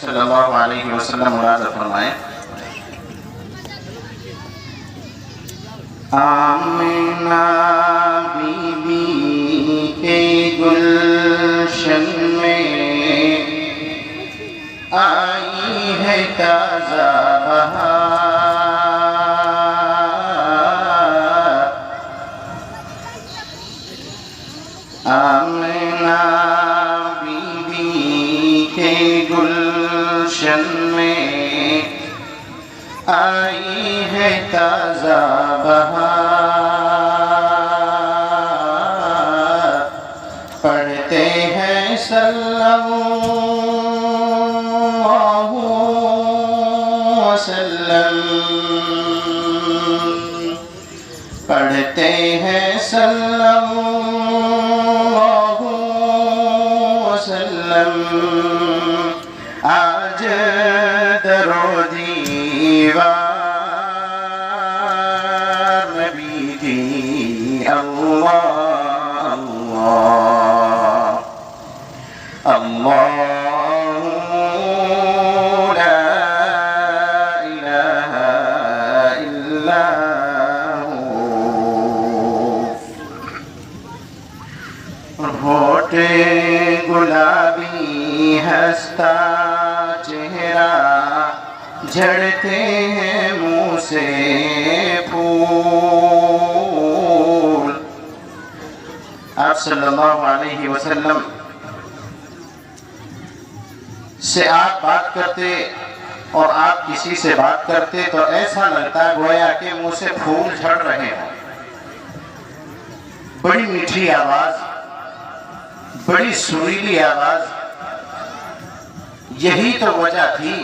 सल्लल्लाहु अलैहि वसल्लम मुराद फरमाए। आमिना बीबी के गुलशन में आई है ताज़ा बहार। आमिना बीबी के गुलशन में आई है ताज़ा बहार। पढ़ते हैं सल्लल्लाहु वसल्लम, पढ़ते हैं सल्लल्लाहु वसल्लम। आज दरो दीवार नबी जी अल्लाह अल्लाह अल्लाह ला इलाहा इल्ला हू। होठ गुलाबी हंसता चेहरा, झड़ते हैं मुँह से फूल। आप सल्लल्लाहु अलैहि वसल्लम से आप बात करते और आप किसी से बात करते तो ऐसा लगता गोया कि मुँह से फूल झड़ रहे हों। बड़ी मीठी आवाज, बड़ी सुरीली आवाज। यही तो वजह थी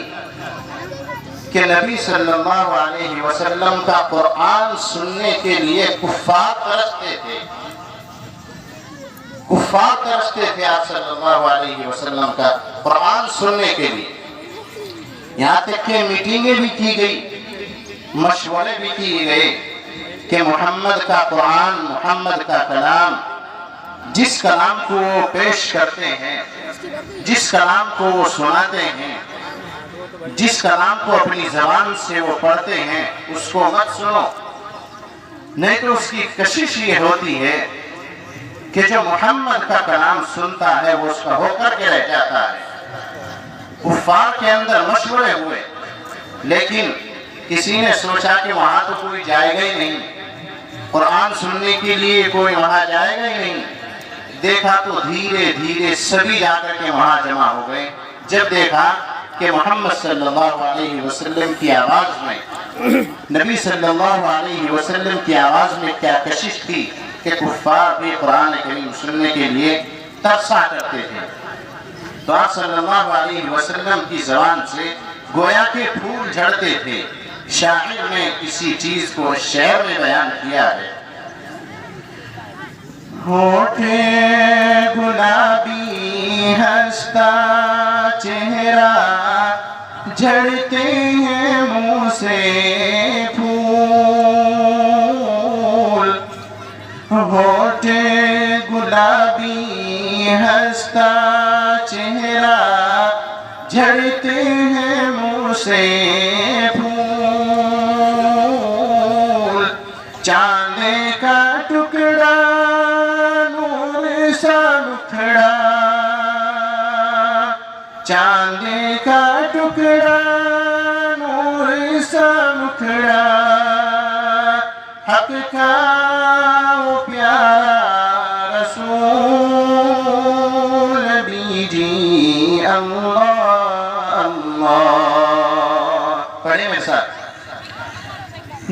कि नबी सल्लल्लाहु अलैहि वसल्लम का कुरान सुनने के लिए कुफ्फार तरसते थे। कुफ्फार तरसते थे आप सल्लल्लाहु अलैहि वसल्लम का कुरान सुनने के लिए। यहाँ तक कि मीटिंगें भी की गई, मशवरे भी किए गए कि मोहम्मद का कुरान, मोहम्मद का कलाम, जिस कलाम को वो पेश करते हैं, जिस कलाम को वो सुनाते हैं, जिस कलाम को अपनी जबान से वो पढ़ते हैं, उसको मत सुनो। नहीं तो उसकी कशिश ये होती है कि जो मोहम्मद का कलाम सुनता है वो उसका होकर के रह जाता है। कुफ्फार के अंदर मशवरे हुए, लेकिन किसी ने सोचा कि वहां तो कोई जाएगा ही नहीं, कुरान सुनने के लिए कोई वहां जाएगा ही नहीं। देखा तो धीरे धीरे सभी जाकर के वहां जमा हो गए। जब देखा कि मोहम्मद सल्लल्लाहु अलैहि वसल्लम की आवाज में, नबी सल्लल्लाहु अलैहि वसल्लम की आवाज में क्या कशिश थी कि कुफ्फार भी कुरान करीम सुनने के लिए तरसा करते थे। तो आप सल्लल्लाहु अलैहि वसल्लम की ज़बान से गोया के फूल झड़ते थे। शायर ने इसी चीज को शेर में बयान किया है। होठे गुलाबी हंसता चेहरा, झड़ते हैं मुँह से फूल। होठे गुलाबी हंसता चेहरा, झड़ते हैं मुँह से फूल। चांद का टुकड़ा नूर सा मुखड़ा, चांद का टुकड़ा नूर सा मुखड़ा। हक का वो प्यारा रसूल नबी जी अल्लाह अल्लाह। पढ़े मेरे साथ,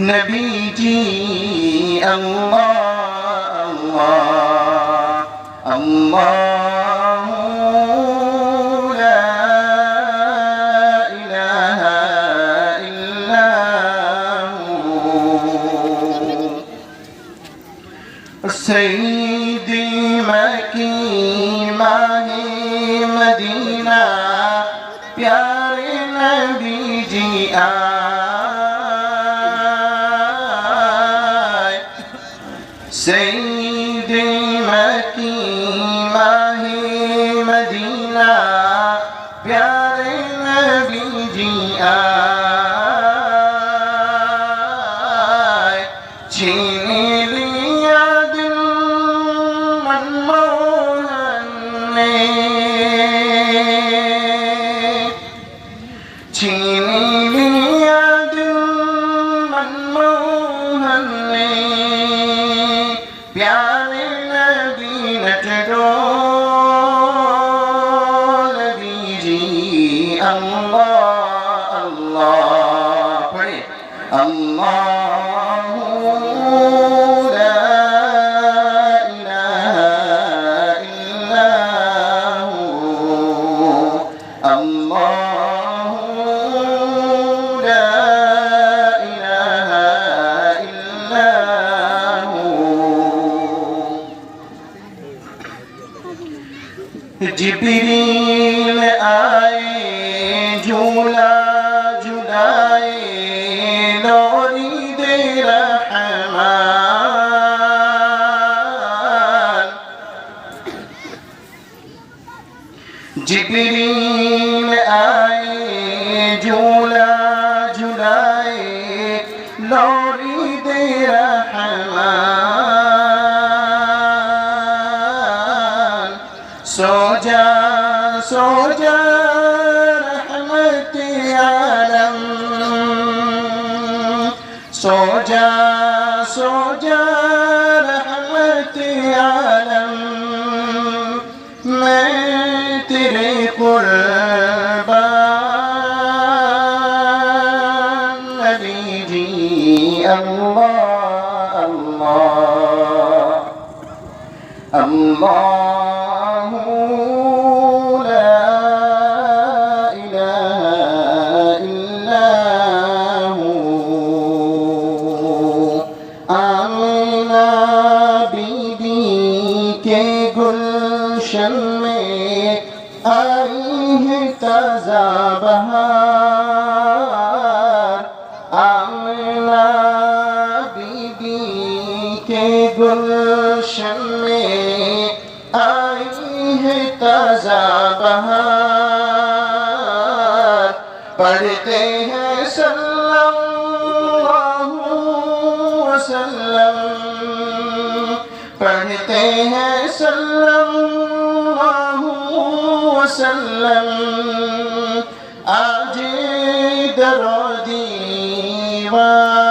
नबी जी अल्लाह अल्लाह अल्लाह ला इलाहा इल्ला हू। सईदी मकी माही मदीना, प्यारे नबी जी आए। सईदी मकी माही मदीना, प्यारे छीन लिया दिल मनमोहन ने प्यारे नबी नटडोल दीजिए अल्लाह अल्लाह पढ़े अल्लाह ला इलाहा इल्ला हू अल्लाह ला इलाहा इल्ला हू जिब्रील आए झूला झुलाए लोरी दे रहमान जिब्रील आए झूला झुलाए लोरी दे रहमान सो जा रहमत आलम सो जा रहमत आलम मैं तेरे कुर्बान नबी जी अल्लाह अल्लाह अल्लाह ला इलाहा इल्ला हू आमिना बीबी के गुलशन में आई है ताज़ा बहार आमिना बीबी के गुलशन में आई है ताज़ा बहार पढ़ते हैं सल्लल्लाहु वसल्लम पढ़ते हैं सल्लल्लाहु वसल्लम आज दरो दीवार